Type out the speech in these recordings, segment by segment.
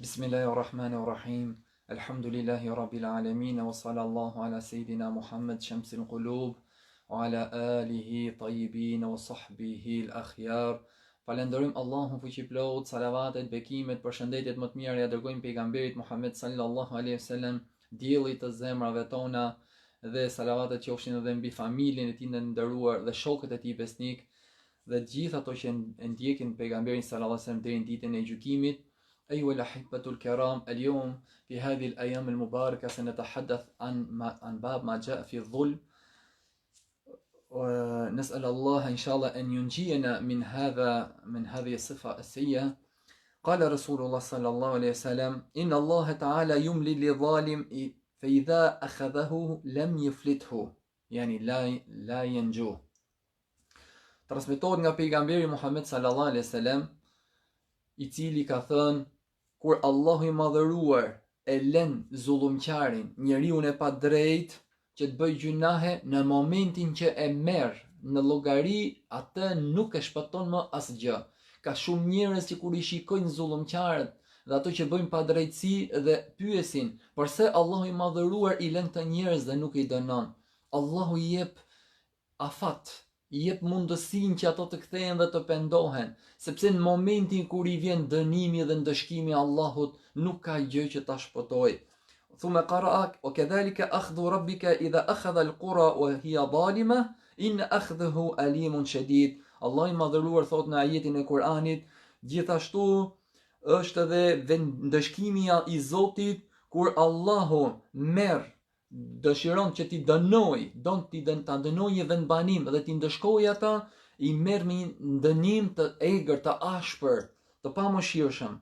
Bismillahirrahmanirrahim. Alhamdulillahi Rabbil Alamin. Wa sallallahu ala Sayyidina Muhammad Shamsil Qulub. Wa ala alihi tayyibin wa sahbihi al-akhyar. Falenderojm Allahun fuqiplot, salavatet, bekimet, përshëndetjet më të mira ja dërgojmë pejgamberit Muhammed sallallahu alaihi wasallam, dielli të zemrave tona, dhe salavatet qofshin edhe mbi familjen e tij të nderuar dhe shokët e tij besnik dhe të gjithë ato që e ndjekin pejgamberin sallallahu alaihi wasallam deri në ditën e gjykimit. أيها الأحبة الكرام، اليوم في هذه الأيام المباركة سنتحدث عن باب ما جاء في الظلم، ونسأل الله إن شاء الله أن ينجينا من هذه الصفة السيئة. قال رسول الله صلى الله عليه وسلم: إن الله تعالى يملي للظالم فإذا أخذه لم يفلته، يعني لا ينجوه. Transmetohet nga pejgamberi Muhammed sallallahu alaihi wasallam, i cili ka thënë: kur Allahu i madhëruar e lën zullumqarin, njeriun e padrejt, që të bëj gjunahe, në momentin që e merr në llogari, atë nuk e shpëton më asgjë. Ka shumë njerëz që kur i shikojnë zullumqarët dhe ato që bëjnë padrejtësi dhe pyesin pse Allahu i madhëruar i lën këta njerëz dhe nuk i dënon. Allahu i jep afat, i jep mundësinë që ato të kthehen dhe të pendohen, sepse në momentin kur i vjen dënimi dhe ndëshkimi i Allahut, nuk ka gjë që ta shpëtojë. Thumma qara'a: "Wa kadhalika akhdhu rabbika idha akhadha al-qura wa hiya zalima, in akhdhuhu alimun shadid." Allah i madhëruar thot në ajetin e Kuranit: gjithashtu është edhe ndëshkimi i Zotit kur Allahu merr, dëshiron që ti dënoj, ta dënoj një vendbanim dhe ti ndëshkoj ata, i merr me një dënim të egër, të ashpër, të pamëshirshëm.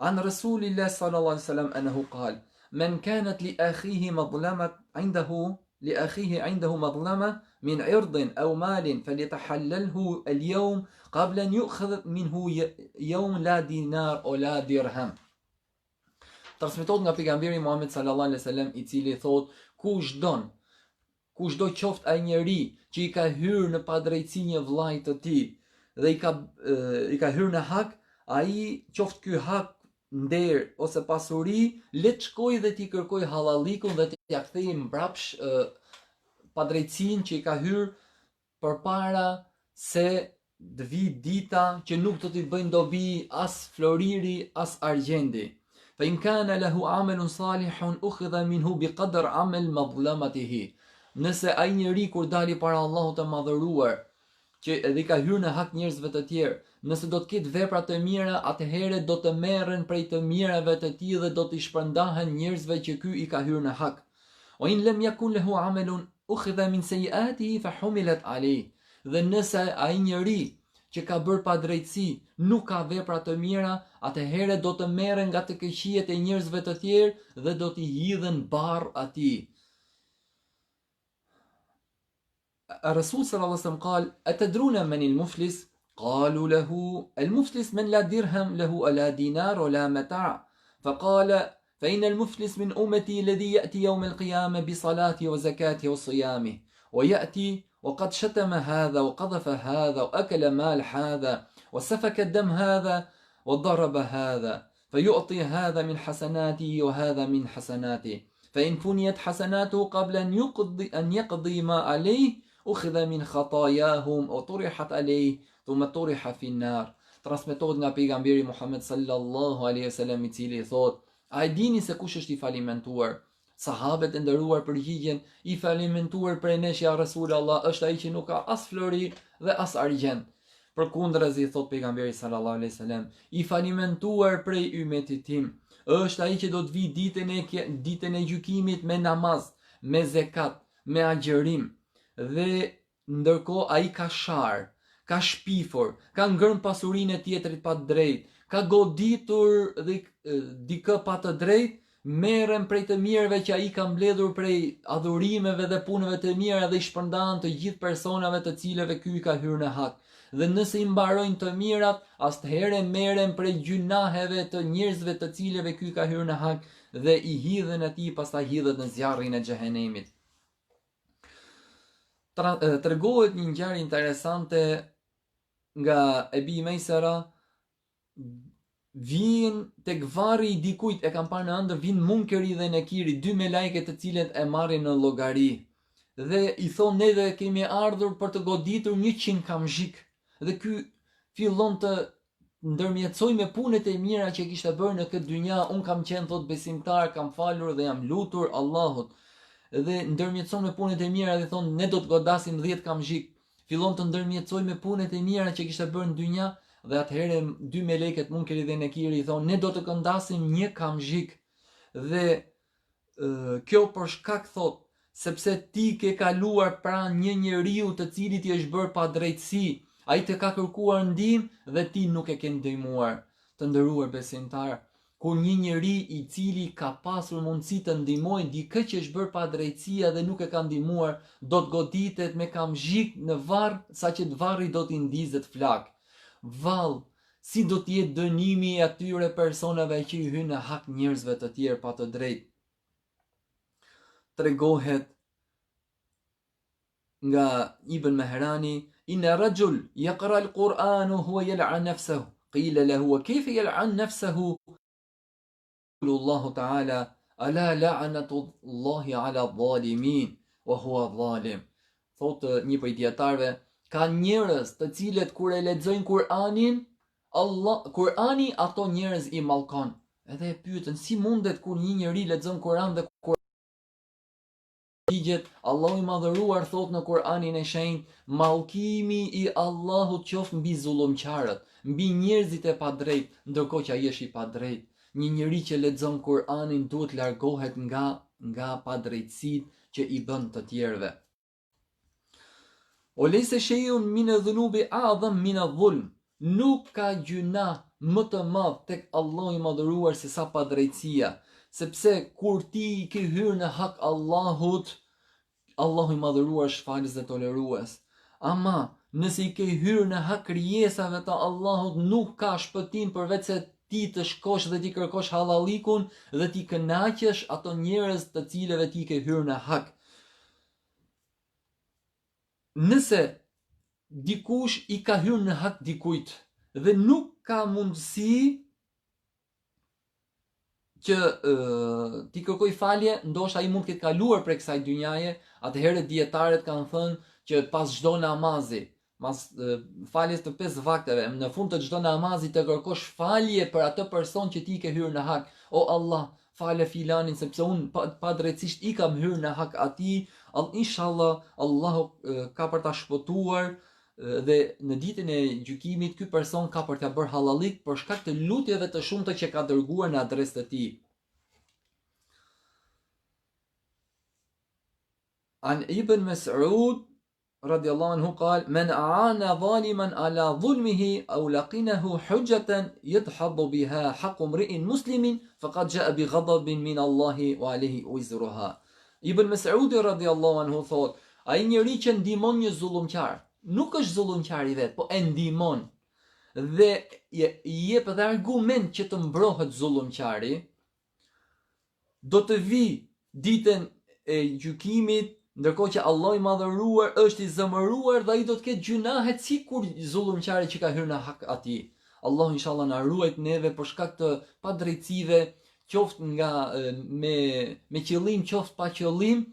An Rasulillah sallallahu alaihi wasallam anhu qal: "Man kanat li akhihi madlamat عنده مظلمة من عرض أو مال فليتحلله اليوم قبل أن يؤخذ منه يوم لا دينار ولا درهم." Transmetohet nga pejgamberi Muhammed sallallahu alaihi wasallam, i cili thot: kushdo qoftë ai njeri që i ka hyrë në padrejtësi një vllajt të tij dhe i ka hyrë në hak, ai qoftë ky hak nder ose pasuri, le të shkojë dhe t'i kërkoj hallallikun dhe t'ia kthejë mbrapsh padrejtësinë që i ka hyrë, përpara se të vijë dita që nuk do t'i bëjnë dobi as floriri as argjendi. فإن كان له عمل صالح أخذ منه بقدر عمل مظلمته. Nëse ai njeri kur dali para Allahut të madhëruar, që edhe ka hyrë në hak njerëzve të tjerë, nëse do të ketë vepra të mira, atëherë do të merren prej të mirave të tij dhe do t'i shpërndahen njerëzve që ky i ka hyrë në hak. Wa in lam yakun lahu amalun ukhidha min sayiatihi fa humilat alayh. Dhe nëse ai njeri që ka bërë padrejtësi nuk ka vepra të mira, atëherë do të merren nga të keqijet e njerëzve të tjerë dhe do t'i hidhen barr atij. الرسول صلى الله عليه وسلم قال: أتدرون من المفلس؟ قالوا له: المفلس من لا درهم له ولا دينار ولا متاع. فقال: فإن المفلس من أمتي الذي يأتي يوم القيامة بصلاته وزكاته وصيامه، ويأتي وقد شتم هذا وقذف هذا وأكل مال هذا وسفك الدم هذا وضرب هذا، فيعطي هذا من حسناته وهذا من حسناته، فإن فنيت حسناته قبل أن يقضي ما عليه أخذ من خطاياهم وطرحت عليه ثم طرح في النار. Transmetohet nga pejgamberi Muhammed sallallahu alaihi wasallam, i cili thot: a e dini se kush është i falimentuar? Sahabët e nderuar përgjigjen: i falimentuar prej nesh ja Rasulullah është ai që nuk ka as flori dhe as argjend. Përkundrazi, thot pejgamberi sallallahu alaihi wasallam, i falimentuar prej ummetit tim është ai që do të vijë ditën e gjykimit me namaz, me zekat, me agjërim, dhe ndërkohë ai ka sharë, ka shpifur, ka ngrënë pasurinë e tjetrit pa drejt, ka goditur dhe dikë pa të drejt, merren prej të mirëve që ai ka mbledhur prej adhurimeve dhe punëve të mira dhe i shpërndan të gjithë personave të cilëve ky ka hyrë në hak. Dhe nëse i mbarojnë të mirat, asnjëherë merren prej gjunaheve të njerëzve të cilëve ky ka hyrë në hak dhe i hidhen atij, pastaj hidhet në zjarrin e xhehenemit. Tregohet një ngjarje interesante nga Ebi Mejsera, vjen tek varri i dikujt, e kam parë në ëndër, vin Munkeri dhe Nekiri, dy me lajke të cilët e marrin në llogari. Dhe i thon neve kemi ardhur për të goditur 100 kamzhik. Dhe ky fillon të ndërmjetësoj me punët e mira që kishte bërë në këtë dynja. Un kam qenë thot besimtar, kam falur dhe jam lutur Allahut. Dhe ndërmjetëson me punët e mira dhe thon ne do të godasim 10 kamzhik. Fillon të ndërmjetësoj me punët e mira që kishte bërë në dynja dhe atëherë dy meleket Munkeri dhe Nekiri i thon ne do të këndasim 1 kamzhik. Dhe kjo për shkak thot sepse ti ke kaluar pranë një njeriu të cilit i është bërë pa drejtësi, ai të ka kërkuar ndihmë dhe ti nuk e ke ndihmuar. Të nderuar besimtar, kur një njeri i cili ka pasur mundësi të ndihmojë dikë që është bërë pa drejtësia dhe nuk e ka ndihmuar, do të goditet me kamzhik në varr saqë varri do t'i ndizet flak. Vallë, si do të jetë dënimi i atyre personave që i hynë në hak njerëzve të tjerë pa të drejtë. Tregohet nga Ibn Mehrani, inna rajul yaqra al-Qur'an huwa yal'an nafsuhu qila lahu wa kayfa yal'an nafsuhu Allahu ta'ala ala la'natu Allahi ala adh-dhalimin wa huwa adh-dhalim. Thot një prej dietarëve, ka njerëz të cilët kur e lexojnë Kur'anin, Kur'ani ato njerëz i mallkon. Edhe e pyetën si mundet kur një njeri lexon Kur'an dhe ligjet, Allahu i madhëruar thot në Kur'anin e shenjtë, mallkimi i Allahut qoftë mbi zullumqtarët, mbi njerëzit e padrejtë, ndërkohë që ai është i padrejtë. Një njeri që lexon Kur'anin duhet largohet nga padrejtësitë që i bën të tjerëve. O lejse shejun min dhunubi a'dham min adh-dhulm. Nuk ka gjuna më të madh tek Allahu i madhëruar se sa padrejtësia. Sepse kur ti i ke hyrë në hak Allahut, Allahu i madhëruar është falës dhe tolerues. Ama nëse i ke hyrë në hak krijesave të Allahut, nuk ka shpëtim përveç se ti të shkosh dhe ti kërkosh hallallikun dhe ti kënaqesh ato njerëz të cilëve ti ke hyrë në hak. Nëse dikush i ka hyrë në hak dikujt dhe nuk ka mundësi që ti kërkoj falje, ndoshta ai mund të ketë kaluar prej kësaj dynjaje, atëherë dietarët kanë thënë që pas çdo namazi, pas faljes të 5 vakteve, në fund të çdo namazi të kërkosh falje për atë person që ti ke hyrë në hak. O Allah, fale filanin sepse unë pa drejtësisht i kam hyrë në hak atij. Inshallah Allahu ka për ta shpëtuar dhe në ditën e gjykimit ky person ka për t'ia bërë hallallik për shkak të lutjeve të shumta që ka dërguar në adresë të tij. An Ibn Mas'ud radiallahu anhu قال من أعان ظالما على ظلمه أو لقنه حجة يدحض بها حق امرئ مسلم فقد جاء بغضب من الله وعليه وزرها. Ibn Mas'ud radiallahu anhu thot, ai njeri që ndihmon një zullumqtar, nuk është zullumqtar i vet, po e ndihmon dhe i jep edhe argument që të mbrohet zullumqtari, do të vi ditën e gjykimit, ndërkohë që Allah i madhëruar është i zemëruar dhe ai do të ketë gjunahet sikur zullumqtari që ka hyrë në hak atij. Allahu inshallah na ruajt neve për shkak të padrejtësive, qoftë nga me qëllim, qoftë pa qëllim,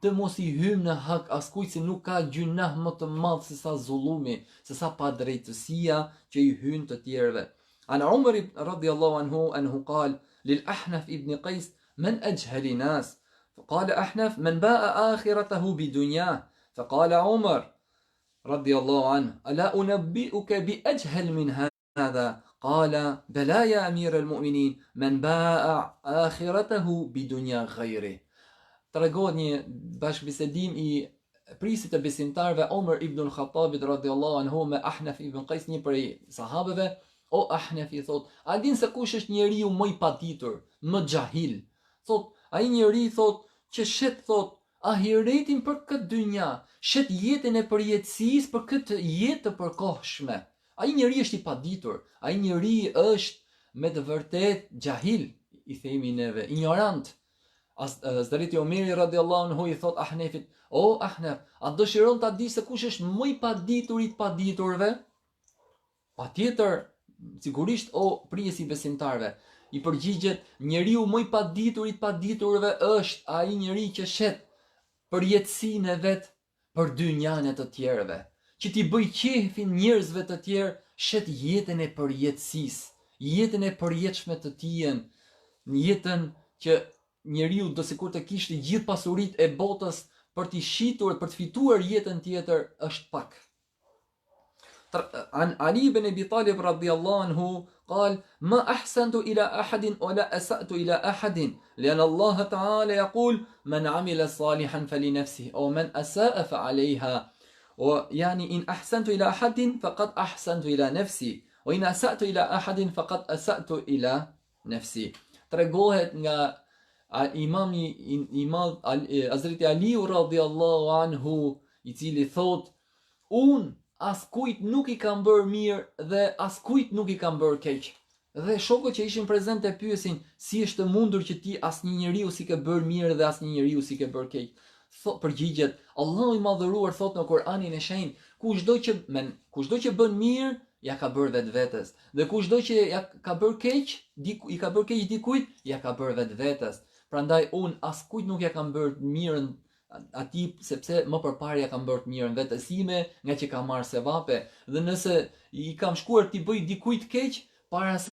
të mos i hymë në hak askujt, se nuk ka gjunah më të madh se sa zullumi, se sa padrejtësia që i hyn të tjerëve. An Umar radhiyallahu anhu qal lil Ahnaf ibn Qais man ajhal nas فقال أحنف من باء آخرته بدنياه فقال عمر رضي الله عنه ألا أنبئك بأجهل من هذا قال بلى يا أمير المؤمنين من باء آخرته بدنيا غيره. Tregohet një bashkëbisedim i prisit të besimtarëve Omer ibn al-Khattabit radhiyallahu anhu me Ahnaf ibn Qais, një prej sahabeve. O Ahnaf i thot, a din se kush është njeriu më i paditur, më xahil? Thot, ai njeri thot që shet thot ahiretin për këtë dynja, shet jetën e përjetësisë për këtë jetë të përkohshme. Ai njeri është i paditur, ai njeri është me të vërtet xahil, i themi neve, ignorant. Hazreti Omeri radhiyallahu anhu i thot Ahnefit, o Ahnef, a dëshiron ta dish se kush është më i paditurit paditurve? Patjetër sigurisht o prijesi besimtarve, i përgjigjet njeriu më i padditurve është ai njeri që shet përjetësinë e vet për dynjan e të tjerëve. Që t'i bëj qefin njerëzve të tjerë, shet jetën e përjetësisë, jetën e përjetshme të tij, jetën që njeriu do sikur të kishte gjithë pasuritë e botës për t'i shitur, për të fituar jetën tjetër është pak. عن علي بن أبي طالب رضي الله عنه قال ما أحسنت إلى أحد ولا أسأت إلى أحد لأن الله تعالى يقول من عمل صالحا فلنفسه أو من أساء فعليها ويعني إن أحسنت إلى أحد فقد أحسنت إلى نفسي وإن أسأت إلى أحد فقد أسأت إلى نفسي. Tregohet nga imam Hazreti Aliu radhiyallahu anhu, i cili thot, askujt nuk i kam bërë mirë dhe askujt nuk i kam bërë keq. Dhe shokët që ishin prezent e pyesin, si është mundur që ti asnjë njeriu si ke bërë mirë dhe asnjë njeriu si ke bërë keq. Përgjigjet, Allahu i madhëruar thot në Kur'anin e shenjtë, kushdo që bën mirë, ja ka bërë vetvetes. Dhe kushdo që ja ka bërë keq, i ka bërë keq dikujt, ja ka bërë vetvetes. Prandaj askujt nuk ja kam bërë mirën atij, sepse më përpara ja kam bërë mirën vetësime, nga që kam marrë sevape, dhe nëse i kam shkuar t'i bëj dikujt keq, para se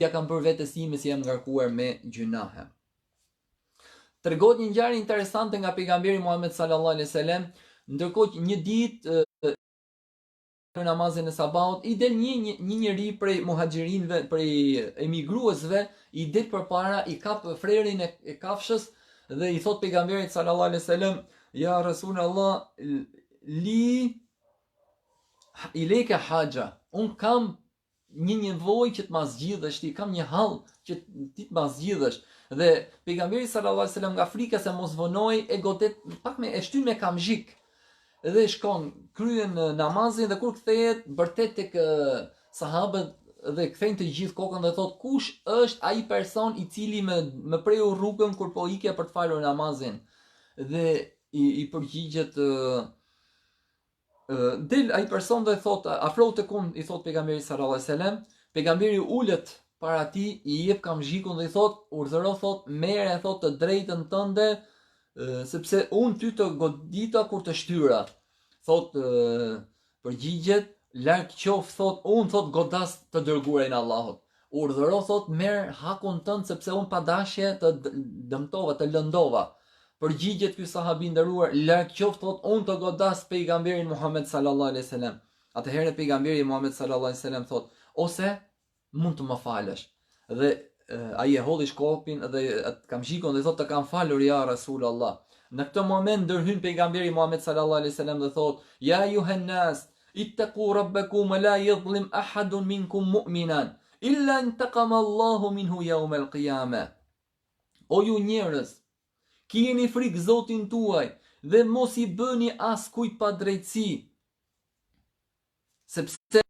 ja kam bërë vetësime si jam ngarkuar me gjunahe. Tregohet një ngjarje interesante nga pejgamberi Muhammed sallallahu alaihi wasallam, ndërkohë një ditë në namazin e sabahut i del një njeri prej muhaxhirinëve, prej emigruesve, i del përpara, i kap frerin e kafshës dhe i thot pejgamberit sallallahu alaihi wasallam, ja Rasulullah, li ileka haja, un kam një nevojë që të ma zgjidhësh ti, kam një hall që ti të ma zgjidhësh. Dhe pejgamberi sallallahu alaihi wasallam nga frika se mos vonoi e godet pak me e shtyn me kamzhik. Dhe shkon, kryen namazin dhe kur kthehet vërtet tek sahabët dhe kthejnë të gjithë kokën dhe thot, kush është ai person i cili më preu rrugën kur po ikja për të falur namazin? Dhe i përgjigjet del ai person dhe thot, afro tek unë, i thot pejgamberi sallallahu alaihi wasallam. Pejgamberi ulet para tij, i jep kamzhikun dhe i thot, urdhëro, thot, merre, thot, të drejtën tënde, sepse unë ty të godita kur të shtyra. Thot, përgjigjet, larg qof, thot, unë, thot, godas të dërguarin Allahut. Urdhëro, thot, merr hakun tënd, sepse unë pa dashje të dëmtova, të lëndova. Përgjigjet ky sahabi nderuar, larg qof, thot, unë të godas pejgamberin Muhammed sallallahu alaihi wasallam. Atëherë pejgamberi Muhammed sallallahu alaihi wasallam thot, ose mund të më falësh. Dhe ai e hodhi shkopin dhe kamzhikun dhe thot, të kam falur ja Rasulullah. Në këtë moment ndërhyn pejgamberi Muhammed sallallahu alaihi wasallam dhe thot, ja ayuhan nas, ittaqu rabbakum la yadhlim ahadun minkum mu'minan illa intaqama Allahu minhu yawm al-qiyamah. O ju njerëz, keni frikë Zotin tuaj dhe mos i bëni askujt pa drejtësi, sepse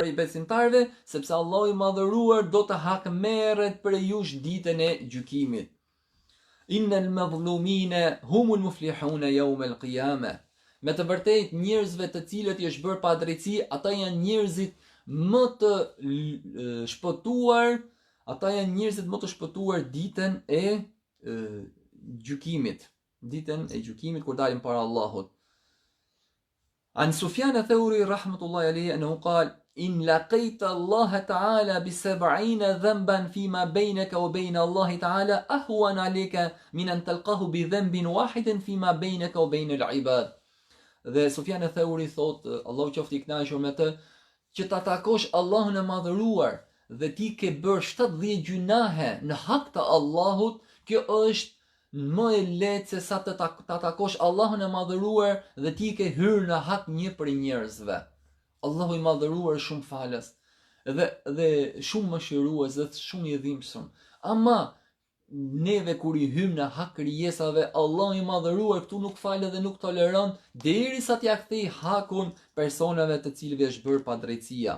i besimtarve, sepse Allahu i madhëruar do të hakmerret për jush ditën e gjykimit. Innal madhlumina humul muflihuna yawm al-qiyamah. Me të vërtetë njerëzve të cilët i është bërë pa drejtësi, ata janë njerëzit më të shpëtuar, ditën e gjykimit, kur dalin para Allahut. An Sufjan al-Thawri rahmatullahi alayhi anhu qal in laqita Allah ta'ala bi 70 dhanban fima baynaka wa bayna Allah ta'ala ahwan alayka min an talqahu bi dhanbin wahidin fima baynaka wa bayna al-ibad. Dhe Sufjan al-Thawri thot, Allahu qoftë i kënaqur me të, që ta takosh Allahun e madhëruar dhe ti ke bërë 70 gjunahe në hak të Allahut, kjo është më e lehtë se sa të takosh Allahun e madhëruar dhe ti ke hyrë në hak një prej njerëzve. Allahu i madhëruar shumë falës dhe shumë mëshirues dhe shumë i dhimbshëm. Ama neve kur i hym në hak krijesave, Allahu i madhëruar këtu nuk falet dhe nuk toleron derisa t'ia kthej hakun personave të cilëve është bërë padrejtësia.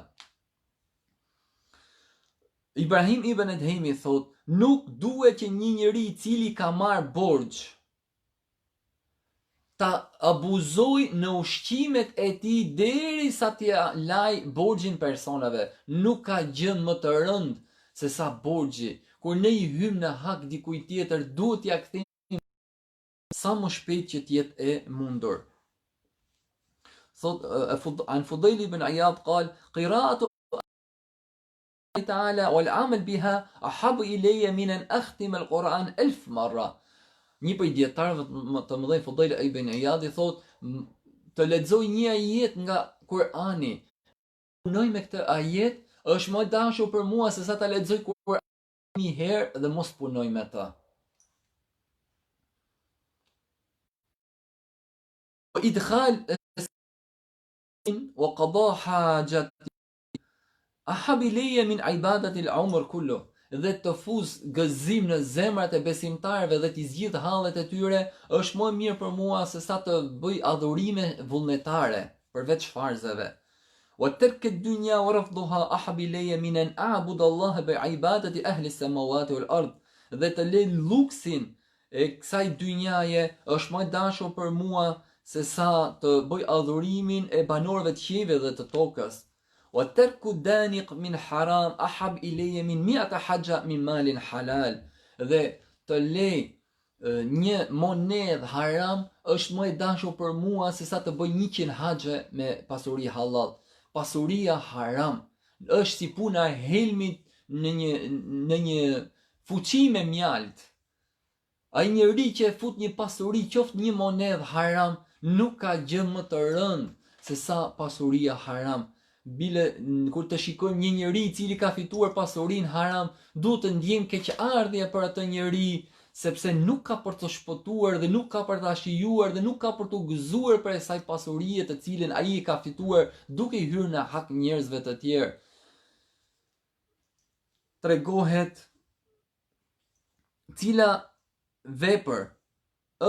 Ibrahim ibn Edhemi thot, nuk duhet që një njeri i cili ka marrë borxh ta abuzoj në ushqimet e tij derisa t'ia laj borxhin personave. Nuk ka gjë më të rëndë se sa borxhi. Kur ne I hym në hak dikujt tjetër, duhet t'ia kthejmë sa më shpejt që t'jetë e mundur. Thot عن فضيل بن عياض قال قراءة تعالى والعمل بها أحب إلي من أن أختم القرآن 1000 مرة. Një prej dietarëve të mëdhenj Fudejl ibn Iyadi thot të lexoj një ajet nga Kurani. Punoj me këtë ajet është më dashur për mua se sa ta lexoj Kur'anin një herë dhe mos punoj me ta. Idkhal وقضاء حاجة أحب إلي من عبادة العمر كله. Dhe të fuz gëzim në zemrat e besimtarëve dhe t'i zgjidh hallet e tyre është më mirë për mua se sa të bëj adhurime vullnetare përveç farzeve. Wa tark ad-dunya wa rafdhuha ahab ilayya min an a'budu Allah bi ibadati ahli as-samawati wal ard. Dhe të lej luksin e kësaj dynjaje është më dashur për mua se sa të bëj adhurimin e banorëve të qiellit dhe të tokës. وترك الدانق من حرام أحب إلي من 100 حجة من مال حلال. Dhe të lej një monedh haram është më e dashur për mua se sa të bëj 100 haxhe me pasuri halal. Pasuria haram është si puna e helmit në një fuqi me mjalt. Ai njeri që fut një pasuri, qoftë një monedh haram, nuk ka gjë më të rëndë se sa pasuria haram. Bile kur të shikojmë një njeri I cili ka fituar pasurinë haram, duhet të ndjejmë keqardhje për atë njeri, sepse nuk ka për të shpëtuar dhe nuk ka për të shijuar dhe nuk ka për të gëzuar për asaj pasurie të cilën ai e ka fituar duke I hyrë në hak njerëzve të tjerë. Tregohet cila vepër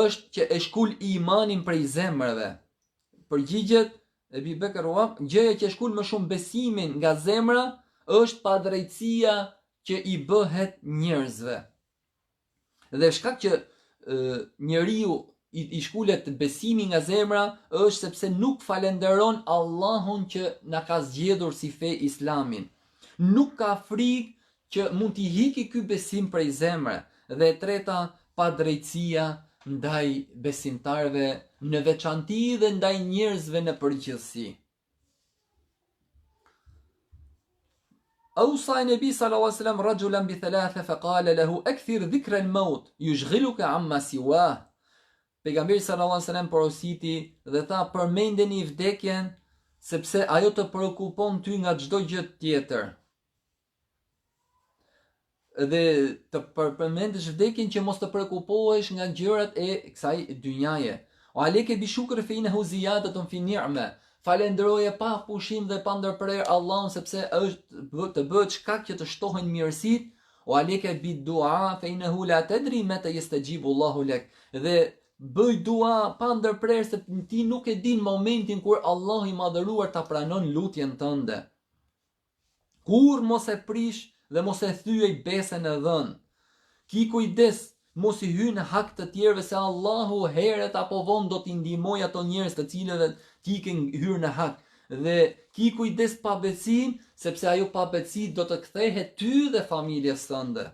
është që e shkul imanin prej zemrave. Përgjigjet Ebi Bekër gjëja që shkul më shumë besimin nga zemra është padrejtësia që I bëhet njerëzve. Dhe shkak që njeriu I shkulet besimi nga zemra është sepse nuk falenderon Allahun që na ka zgjedhur si fe Islamin. Nuk ka frikë që mund t'i hiki ky besim prej zemre. Dhe e treta, padrejtësia ndaj besimtarëve në veçanti dhe ndaj njerëzve në përgjithësi. أوصى النبي صلى الله عليه وسلم رجلا بثلاثة فقال له أكثر ذكر الموت يشغلك عما سواه. Pejgamberi sallallahu alaihi wasallam porositi dhe tha përmendeni vdekjen sepse ajo të shqetëson ty nga çdo gjë tjetër. Dhe të përmendesh vdekjen që mos të shqetësohesh nga gjërat e kësaj dynjaje. O aleke bi shukr fe innahu ziyadatun fi ni'ma. Falenderoje pa pushim dhe pa ndërprer Allahun sepse është të bëhet shkak që të shtohen mirësitë. O aleke bi dua fe innahu la tadri mata yastajibu Allahu lak. Dhe bëj dua pa ndërprer se ti nuk e din momentin kur Allahu I madhëruar ta pranon lutjen tënde. Kur mos e prish dhe mos e thyej besën e dhënë. Ki kujdes, mos I hy në hak të tjerëve se Allahu herët apo vonë do t'i ndihmoj ato njerëz të cilëve ti ke hyrë në hak. Dhe ki kujdes pabetësin, sepse ajo pabetësi do të kthehet ty dhe familjes tënde.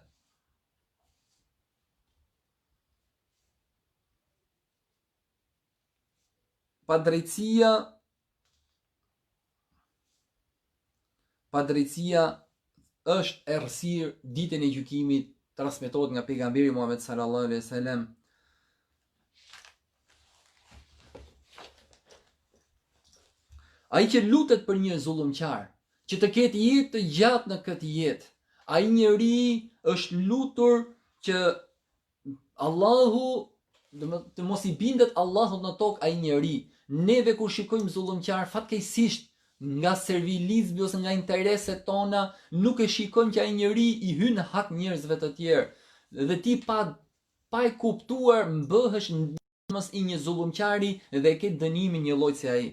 Padrejtësia është errësirë ditën e gjykimit, transmetohet nga pejgamberi Muhammed sallallahu alaihi wasallam. Ai që lutet për një zullumqar, që të ketë jetë të gjatë në këtë jetë, ai njeri është lutur që Allahu të mos I bindet Allahut në tokë ai njeri. Neve kur shikojmë zullumqar fatkeqësisht nga servilizmi ose nga intereset tona, nuk e shikojmë që ai njeri I hyn në hak njerëzve të tjerë. Dhe ti pa e kuptuar mbëhesh ndihmës I një zullumqari dhe e ke dënimin një lloj si ai.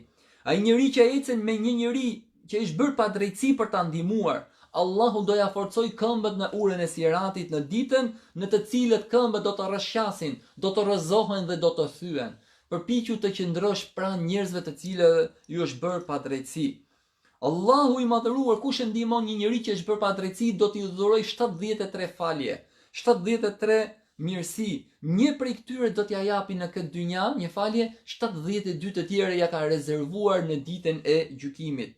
Ai njeri që ecën me një njeri që është bërë pa drejtësi për ta ndihmuar, Allahu do ja forcoj këmbët në urën e siratit në ditën në të cilët këmbët do të rrëshqasin, do të rrëzohen dhe do të thyen. përpiqu të qëndrosh pranë njerëzve të cilëve ju është bërë padrejtësi. Allahu i madhëruar kush e ndihmon një njeri që është bërë padrejtësi do t'i dhuroj 73 falje, 73 mirësi. Një prej këtyre do t'ja japi në këtë dynja, një falje, 72 të tjera ja ka rezervuar në ditën e gjykimit.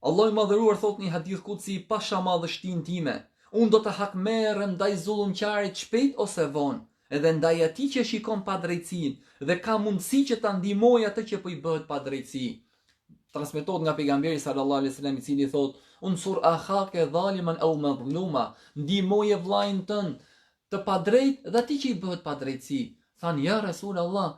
Allahu i madhëruar thot një hadith kutsi, pasha madhështinë time, unë do të hakmerrem ndaj zullumqarit shpejt ose vonë, edhe ndaj atij që shikon padrejtësinë dhe ka mundësi që ta ndihmoj atë që po i bëhet padrejtësi. Transmetohet nga pejgamberi sallallahu alaihi wasallam i cili thot: "Unsur akhake zaliman aw mazluma", ndihmoje vllajën tënd të padrejt dhe atij që i bëhet padrejtësi. Than ja Rasulullah,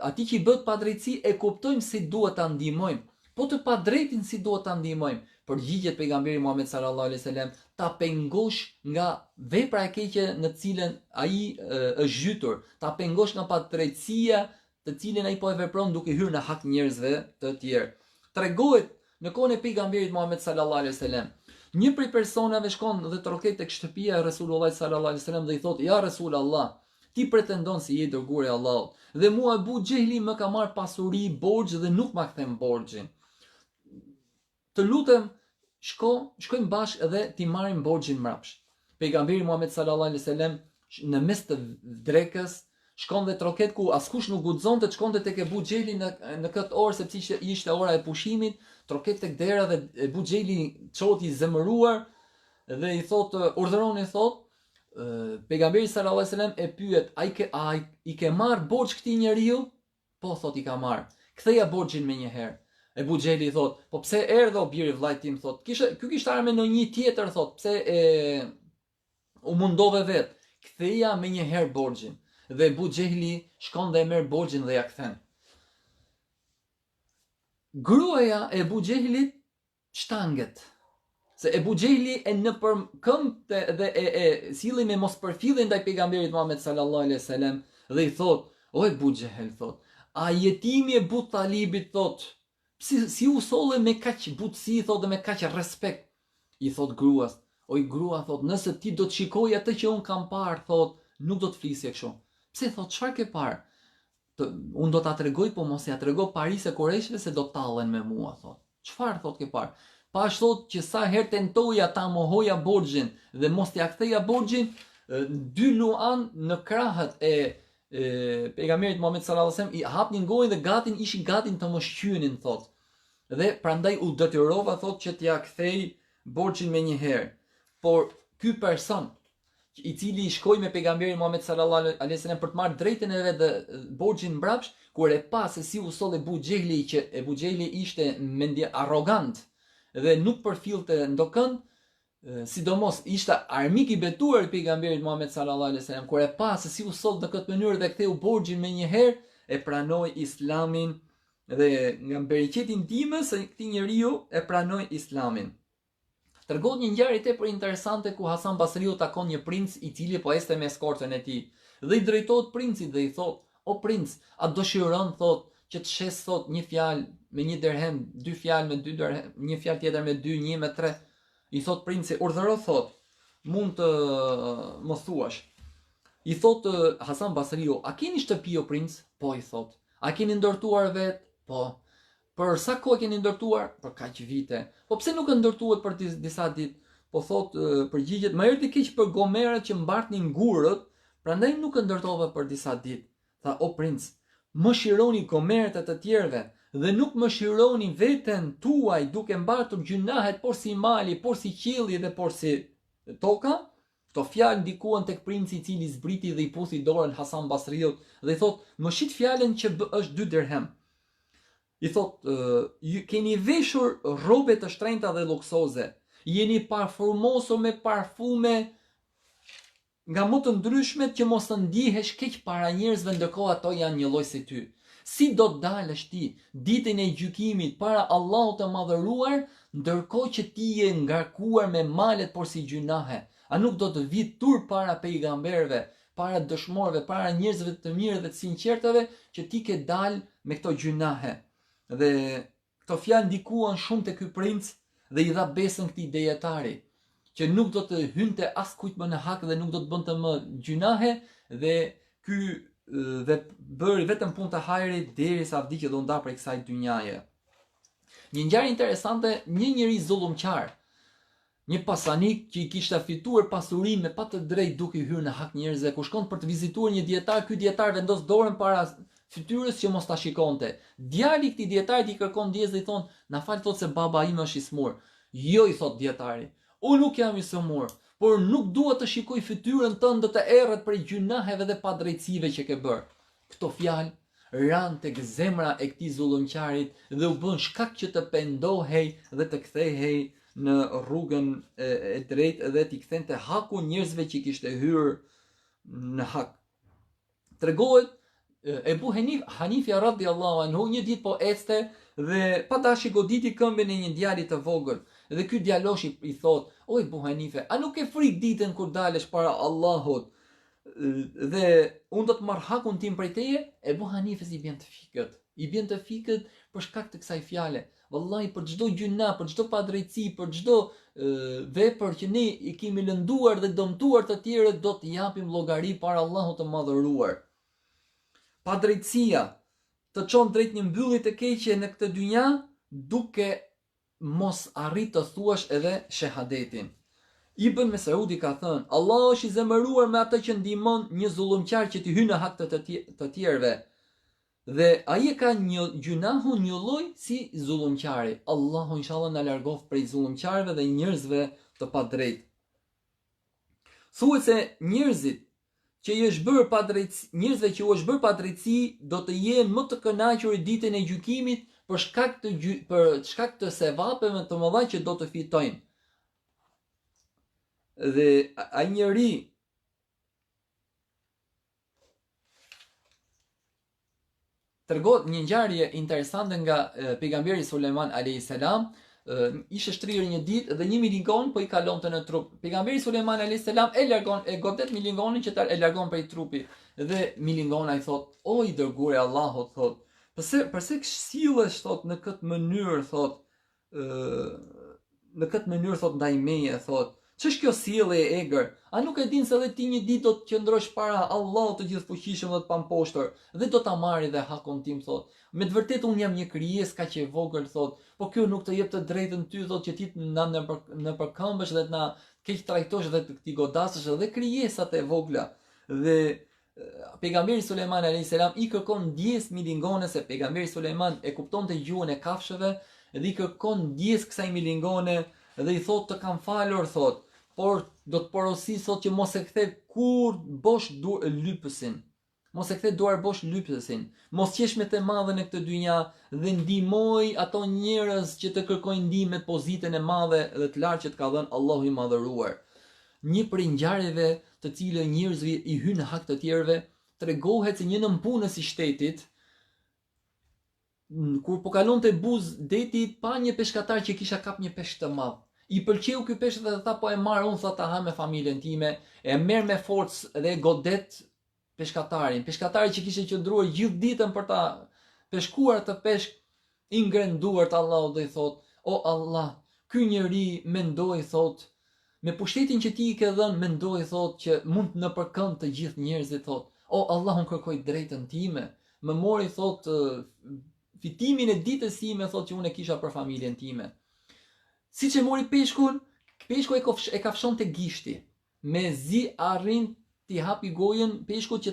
atij që i bëhet padrejtësi e kuptojmë si duhet ta ndihmojmë. Po të padrejtin si duhet ta ndihmojmë? Përgjigjet pejgamberi Muhammed sallallahu alaihi wasallam, ta pengosh nga vepra e keqe në cilën ai është zhytur, ta pengosh nga padrejtësia të cilën ai po e vepron duke hyrë në hak njerëzve të tjerë. Tregohet në kohën e pejgamberit Muhammed sallallahu alaihi wasallam, një prej personave shkon dhe troket tek shtëpia e Resulullah sallallahu alaihi wasallam dhe i thotë: "Ja Resulullah, ti pretendon se je dërguari i Allahut dhe mua Abu Xehli më ka marr pasuri, borxh dhe nuk ma kthem borxhin. Të lutem, shkojmë bashkë dhe ti marrim borxhin mbrapsht." Pejgamberi Muhammed sallallahu alaihi wasallam në mes të drekës shkon dhe troket ku askush nuk guxonte të shkonte tek Abu Xheli në këtë orë sepse ishte ora e pushimit, troket tek dera dhe Abu Xheli çohet i zemëruar dhe i thot urdhëroni thot pejgamberi sallallahu alaihi wasallam e pyet i ke marr borxh këtij njeriu? Po thot i ka marr. Ktheja borxhin menjëherë. Abu Xheli thot, po pse erdhe o biri vllajt tim thot. Ky kishte ardhur me në një tjetër thot, pse u mundove vet. Ktheja menjëherë borxhin. Dhe Abu Xehli shkon dhe e merr borxhin dhe ja kthen. Gruaja e Abu Xehlit shtanget. Se Abu Xehli e nëpër këmbë dhe e silli me mospërfillje ndaj pejgamberit Muhammed sallallahu alaihi wasallam dhe i thot: "O Abu Xehel thot, a jetimi e Abu Talibit thot, si u solle me kaq butësi thot dhe me kaq respekt?" I thot gruas: "O i grua thot, nëse ti do të shikoj atë që un kam parë thot, nuk do të flisje kështu." Pse thot, çfarë ke parë? Unë do ta tregoj, po mos ja tregoj Parisë Kureshve se do tallen me mua thot. Çfarë thot ke parë? Pash thot që sa herë tentoja ta mohoja borxhin dhe mos t'ia ktheja borxhin, 2 luan në krahët e pejgamberit Muhammed sallallahu alaihi wasallam i hapnin gojën dhe ishin gati të më shqyenin thot. Dhe prandaj u detyrova thot që t'ia kthej borxhin menjëherë. Por ky person i cili shkoi me pejgamberin Muhammed sallallahu alaihi wasallam për të marrë drejtën e vet dhe borxhin mbrapsht, kur e pa se si u solli Abu Xehli, që Abu Xehli ishte arrogant dhe nuk përfillte ndokën, sidomos ishte armik i betuar i pejgamberit Muhammed sallallahu alaihi wasallam, kur e pa se si u soll në këtë mënyrë dhe ktheu borxhin menjëherë, e pranoi Islamin dhe nga bereqetin timës se këtij njeriu e pranoi Islamin. Tregon një ngjarje tepër interesante ku Hasan Basriu takon një princ i cili po ecte me eskortën e tij. Dhe i drejtohet princit dhe i thot: "O princ, a dëshiron thot që të shes thot një fjalë me 1 dirhem, 2 fjalë me 2 dirhem, një fjalë tjetër me 2, një me 3?" I thot princi: "Urdhëro thot, mund të më thuash." I thot Hasan Basriu: "A keni shtëpi o princ?" Po i thot. "A keni ndërtuar vet?" Po. "Për sa kohë keni ndërtuar?" "Për kaq vite." "Po pse nuk e ndërtuat për disa ditë?" Po thot përgjigjet: "Më erdhi keq për gomerët që mbartnin gurët, prandaj nuk e ndërtova për disa ditë." Tha: "O princ, më shironi gomerët e të tjerëve dhe nuk më shironi veten tuaj duke mbartur gjunahet por si mali, por si qielli dhe por si toka." Këto fjalë ndikuan tek princi i cili zbriti dhe i puthi dorën Hasan Basriut dhe i thot: "Më shit fjalën që është 2 dirhem." I thot: "Keni veshur rrobe të shtrenjta dhe luksoze, jeni parfumosur me parfume nga më të ndryshmet që mos të ndihesh keq para njerëzve ndërkohë ato janë një lloj si ty. Si do të dalësh ti ditën e gjykimit para Allahut të madhëruar, ndërkohë që ti je ngarkuar me malet por si gjunahe? A nuk do të vi turp para pejgamberëve, para dëshmorëve, para njerëzve të mirë dhe të sinqertave që ti ke dalë me këto gjunahe?" Dhe këto fjalë ndikuan shumë te ky princ dhe i dha besën këtij dejetari, që nuk do të hynte as kujt më në hak dhe nuk do të bënte më gjunahe, dhe ky dhe bëri vetëm punë të hajrit derisa vdiqë do nda prej kësaj dynjaje. Një ngjarje interesante, një njeri zullumqar, një pasanik që i kishte fituar pasurinë me pa të drejtë duke hyrë në hak njerëzve, kur shkon për të vizituar një dietar, ky dietar vendos dorën para fytyrës që mos ta shikonte. Djali i këtij dietarit i kërkon ndjes dhe i thon, "Na fal thot se baba ime është i smur." "Jo," i thot dietari, "unë nuk jam i smur, por nuk dua të shikoj fytyrën tënde të errët prej gjunaheve dhe padrejtësive që ke bërë." Këto fjalë ran tek zemra e këtij zullumqarit dhe u bën shkak që të pendohej dhe të kthehej në rrugën e drejtë dhe t'i kthente hakun njerëzve që kishte hyrë në hak. Tregohet Ebu Hanifja radhiyallahu anhu një ditë po ecte dhe pa dashi goditi këmbën e një djali të vogël. Dhe ky djalosh i thot: "O Ebu Hanife, a nuk e frik ditën kur dalesh para Allahut dhe unë do të marr hakun tim prej teje?" Ebu Hanifes i bën të fikët për shkak të kësaj fjale. Vallahi, për çdo gjuna, për çdo padrejtësi, për çdo vepër që ne i kemi lënduar dhe dëmtuar të tjerët, do të japim llogari para Allahut të madhëruar. Padrejtësia të çon drejt një mbyllie të keqe në këtë dynja, duke mos arrit të thuash edhe shahadetin. Ibn Mesudi ka thënë: "Allah është i zemëruar me atë që ndihmon një zullumqar që t'i hyjë në hak të tjerëve. Dhe ai e ka një gjunahun një lloj si zullumqari. Allahu inshallah na largof prej zullumqarëve dhe njerëzve të padrejtë." Thuhet se njerëzve që u është bërë padrejtësi do të jenë më të kënaqur ditën e gjykimit për shkak të sevapeve të mëdha që do të fitojnë. Dhe ai njeri tregon një ngjarje interesante nga pejgamberi Sulejman alayhis salam. Ishte shtrirë një ditë dhe një milingon po i kalonte në trup. Pejgamberi Sulejman alayhis salam e godet milingonin që e largon prej trupit. Dhe milingona i thot: "O i dërguari i Allahut," thot, "pse sillesh thot në këtë mënyrë thot, thot ndaj meje thot. Ç'është kjo sjellje e egër? A nuk e din se edhe ti një ditë do të qëndrosh para Allahut të gjithfuqishëm dhe të pamposhtur dhe do ta marrë dhe hakun tim thot. Me të vërtetë unë jam një krijesë kaq e vogël thot, po kjo nuk të jep të drejtën ty thot që ti na në përkëmbësh dhe të na keq trajtosh dhe të ti godasësh edhe krijesat e vogla." Dhe pejgamberi Sulejman alayhis salam i kërkon ndjes milingones, se pejgamberi Sulejman e kuptonte gjuhën e kafshëve dhe i kërkon ndjes kësaj milingone dhe i thot: "Të kam falur thot, por do të porosis thot që mos e kthe kur bosh lypësin. Mos e kthe duar bosh lypësin. Mos qesh me të madhe në këtë dynja dhe ndihmoj ato njerëz që të kërkojnë ndihmë me pozitën e madhe dhe të lartë që të ka dhënë Allahu i madhëruar." Një prej ngjarjeve të cilë njerëzve i hynë në hak të tjerëve, tregohet se një nënpunës i shtetit, kur po kalonte buzë detit, pa një peshkatar që kisha kap një peshk të madh. I pëlqeu ky peshk dhe tha: "Po e marr unë thot ta ha me familjen time." E merr me forcë dhe godet peshkatarin. Peshkatari që kishte qëndruar gjithë ditën për ta peshkuar atë peshk, i ngren duart Allahut dhe i thot: "O Allah, ky njeri mendoi thot, me pushtetin që ti i ke dhënë, mendoi thot që mund në përkënd të gjithë njerëzit thot. O Allah, unë kërkoj drejtën time. Më mori thot fitimin e ditës time thot që unë e kisha për familjen time." Siç e mori peshkun, peshku e kafshon te gishti. Me zi arrin t'i hapi gojën peshkut që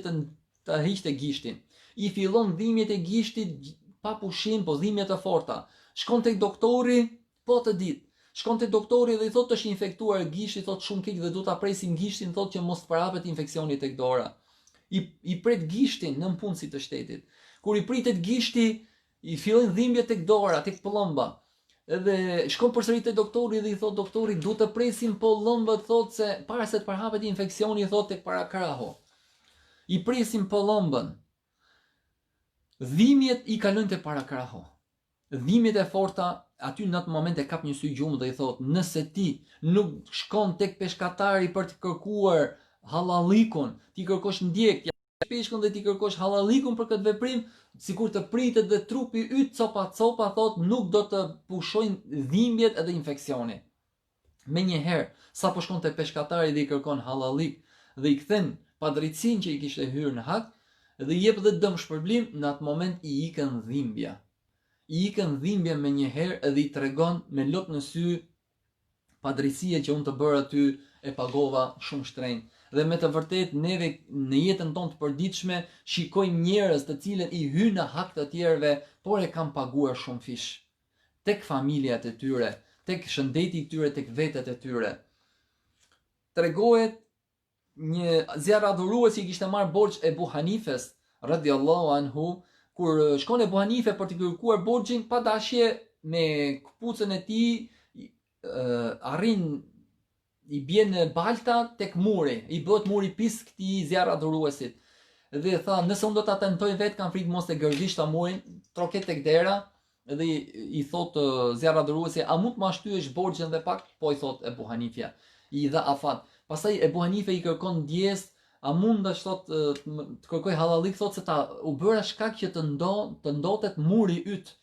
të hiqte gishtin. I fillon dhimbjet e gishtit pa pushim, po dhimbje të forta. Shkon tek doktori, po të ditë. Shkon tek doktori dhe i thot: "Është infektuar gishti thot shumë keq dhe duhet ta presim gishtin thot që mos të përhapet infeksioni tek dora." I pret gishtin në punësit të shtetit. Kur i pritet gishti, i fillojnë dhimbjet tek dora, tek pëllëmba. Edhe shkon përsëri te doktori dhe i thot doktori: "Duhet të presim pëllëmbët thot se para se të përhapet infeksioni thot tek para krahu." I presim pëllëmbën. Dhimbjet i kalojnë te para krahu. Dhimbjet e forta, aty në atë moment e kap një sy gjumë dhe i thot: "Nëse ti nuk shkon tek peshkatari për të kërkuar hallallikun, ti kërkosh ndjekje peshkun dhe ti kërkosh hallallikun për këtë veprim, sikur të pritet dhe trupi yt copa thot nuk do të pushojnë dhimbjet edhe infeksioni." Menjëherë, sa po shkon te peshkatari dhe i kërkon hallallik dhe i kthen padrejtësinë që i kishte hyrë në hak, dhe i jep dhe dëm shpërblim, në atë moment i ikën dhimbja. I ikën dhimbja me njëherë edhe i tregon me lot në sy padrejësia që unë të bërë aty e pagova shumë shtrenjtë. Dhe me të vërtet neve në jetën tonë të përditshme shikojmë njerëz të cilët i hynë në hak të tjerëve, por e kanë paguar shumë fish. Tek familjet e tyre, tek shëndeti i tyre, tek vetët e tyre. Tregohet një zjarr adhurues i kishte marrë borxh Ebu Hanifes radhiyallahu anhu, kur shkon Ebu Hanife për të kërkuar borxhin, pa dashje me këpucën e tij arrin i bjen në balta tek muri, i bëhet muri pis këtij zjarr adhuruesit. Dhe tha, nëse unë do ta tentoj vet, kam frikë mos e gërdisht ta murin, troket tek dera, dhe i thot zjarr adhuruesi, a mund të ma shtyesh borxhin dhe pak? Po, i thot Ebu Hanifja. I dha afat. Pastaj Ebu Hanife i kërkon ndjes, a mundesh thot të kërkoj hallallik, thot se ta u bëra shkak që të ndotet muri yt.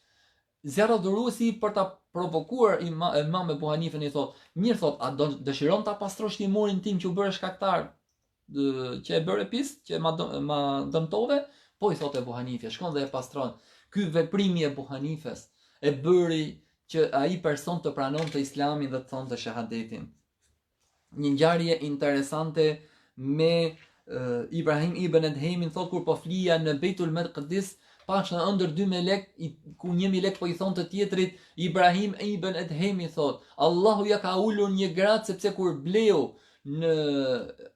Zjarr adhuruesi për ta provokuar Imam Ebu Hanifën i thot, mirë thot, a dëshiron ta pastrosh ti murin tim që u bëre shkaktar që e bëre pis, që ma dëmtove? Po, i thot Ebu Hanifja, shkon dhe e pastron. Ky veprimi e Ebu Hanifes e bëri që ai person të pranonte Islamin dhe të thonte shahadetin. Një ngjarje interesante me Ibrahim ibn Edhemin, thot kur po flija në Beitul Maqdis, pash në ëndër dy melek, ku një melek po i thon të tjetrit, Ibrahim ibn Edhemi thot, Allahu ja ka ulur një gradë, sepse kur bleu në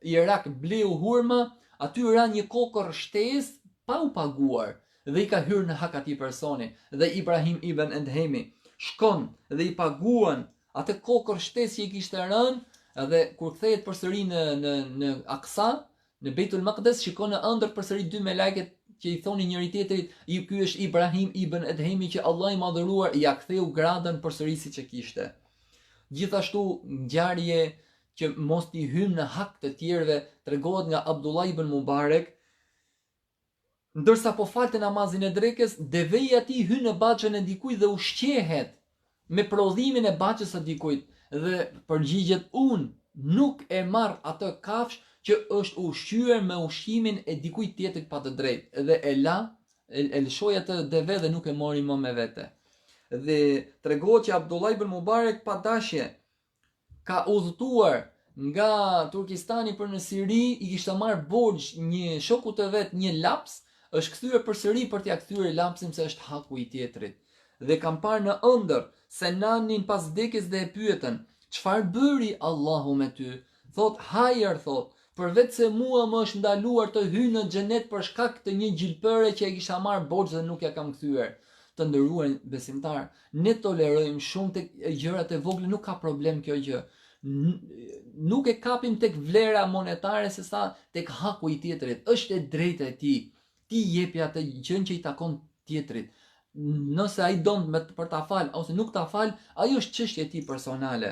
Irak, bleu hurma, aty ra një kokër shtesë pa u paguar, dhe i ka hyrë në hak atij personi. Dhe Ibrahim ibn Edhemi shkon dhe i paguan atë kokër shtesë që i kishte rënë, dhe kur kthehet përsëri në Aqsa, në Beitul Maqdis, shikon në ëndër përsëri dy melekët që i thoni njëri tjetrit, ky është Ibrahim ibn Edhemi që Allah i madhëruar ja ktheu gradën përsëri siç e kishte. Gjithashtu ngjarje që mos t'i hymë në hak të tjerëve tregohet nga Abdullah ibn Mubarak, ndërsa po falte namazin e drekës, deveja ti hyn në baxhën e dikujt dhe ushqehet me prodhimin e baxhës së dikujt, dhe përgjigjet, unë nuk e marr atë kafsh që është ushqyer me ushqimin e dikujt tjetrit pa të drejtë, dhe e lëshoi atë deve dhe nuk e mori më me vete. Dhe tregohet që Abdullah ibn Mubarak pa dashje ka udhëtuar nga Turkistani për në Siri, i kishte marrë borxh një shoku të vet një laps, është kthyer përsëri për t'ia kthyer lapsin se është haku i tjetrit. Dhe kam parë në ëndër se nanin pas vdekjes dhe e pyetën, çfarë bëri Allahu me ty? Thot, hajër, thot, përveç se mua më është ndaluar të hyj në xhenet për shkak të një gjilpëre që e kisha marrë borxh dhe nuk ja kam kthyer. Të nderuar besimtar, ne tolerojmë shumë tek gjërat e vogla, nuk ka problem kjo gjë. Nuk e kapim tek vlera monetare sesa tek haku i tjetrit. Është e drejtë e tij. Ti jepi atë gjën që i takon tjetrit. Nëse ai don për ta fal ose nuk ta fal, ajo është çështje e tij personale.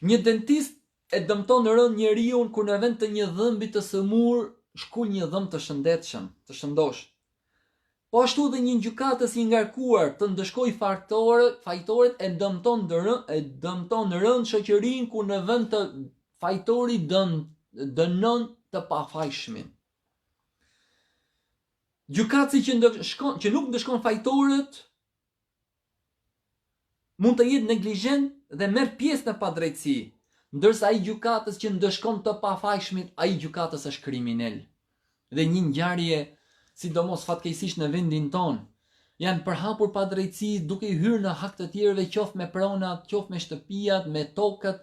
Një dentist e dëmton rënd njeriu kur në vend të një dhëmbi të sëmur shkul një dhëm të shëndetshëm, të shëndosh. Po ashtu dhe një gjykatës i ngarkuar të ndëshkoj fajtorët e dëmton rënd shoqërinë ku në vend të fajtori dënon të pafajshmin. Gjykatësi që nuk ndëshkon fajtorët mund të jetë neglizhent dhe merr pjesë në padrejtësi, ndërsa ai gjykatës që ndëshkon të pafajshmit, ai gjykatës është kriminal. Dhe një ngjarje, sidomos fatkeqësisht në vendin ton, janë përhapur padrejtësi duke i hyrë në hak të tjerëve, qoftë me pronat, qoftë me shtëpiat, me tokat,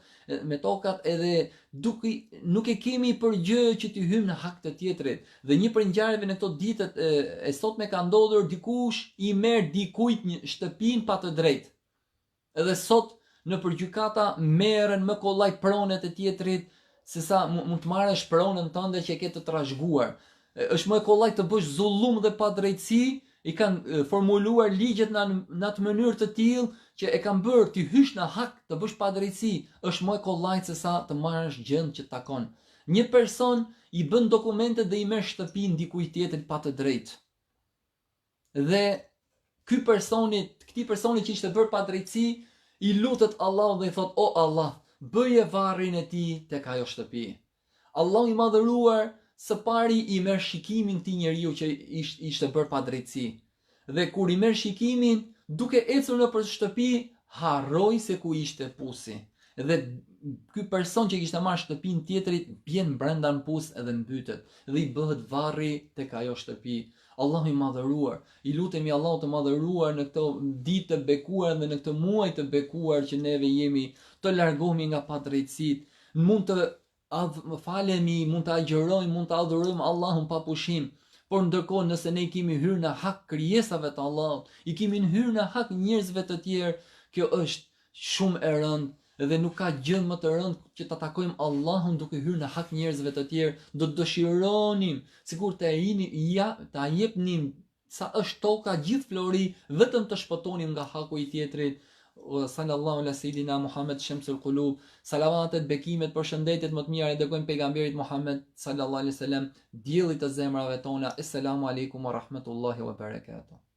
edhe duke nuk e kemi për gjë që t'i hyjmë në hak të tjetrit. Dhe një prej ngjarjeve në këto ditët e sotme ka ndodhur, dikush i merr dikujt një shtëpinë pa të drejtë. Edhe sot në përgjykata merren më kollaj pronet e tjetrit sesa mund të marrësh pronën tënde që e ke të trashëguar. Është më kollaj të bësh zullum dhe padrejtësi, i kanë formuluar ligjet në atë mënyrë të tillë që e kanë bërë ti hysh në hak të bësh padrejtësi, është më kollaj sesa të marrësh gjën që takon. Një person i bën dokumente dhe i merr shtëpinë dikujt tjetrit pa të drejtë. Dhe këtij personi që ishte bërë padrejtësi, i lutet Allahut dhe i thot, o Allah, bëje varrin e tij tek ajo shtëpi. Allahu i madhëruar së pari i merr shikimin këtij njeriu që ishte bërë pa drejtësi. Dhe kur i merr shikimin, duke ecur nëpër shtëpi, harroi se ku ishte pusi. Dhe ky person që kishte marrë shtëpinë tjetrit vjen brenda në pus edhe mbytet dhe i bëhet varri tek ajo shtëpi. Allahu i madhëruar, i lutemi Allahu të madhëruar në këtë ditë të bekuar dhe në këtë muaj të bekuar që neve jemi, të largohemi nga padrejtësitë, mund të falemi, mund të agjërojmë, mund të adhurojmë Allahun pa pushim. Por ndërkohë nëse ne kemi hyrë në hak krijesave të Allahut, i kemi hyrë në hak njerëzve të tjerë, kjo është shumë e rëndë dhe nuk ka gjë më të rëndë që ta takojmë Allahun duke hyrë në hak njerëzve të tjerë. Do të dëshironim sikur ta jepnim sa është toka gjithë flori, vetëm të shpëtonim nga haku i tjetrit. Sallallahu ala sayidina Muhammed shamsul qulub. Salavatet, bekimet, përshëndetjet më të mira i dërgojmë pejgamberit Muhammed sallallahu alaihi wasallam, diellit të zemrave tona. Assalamu alaikum wa rahmatullahi wa barakatuh.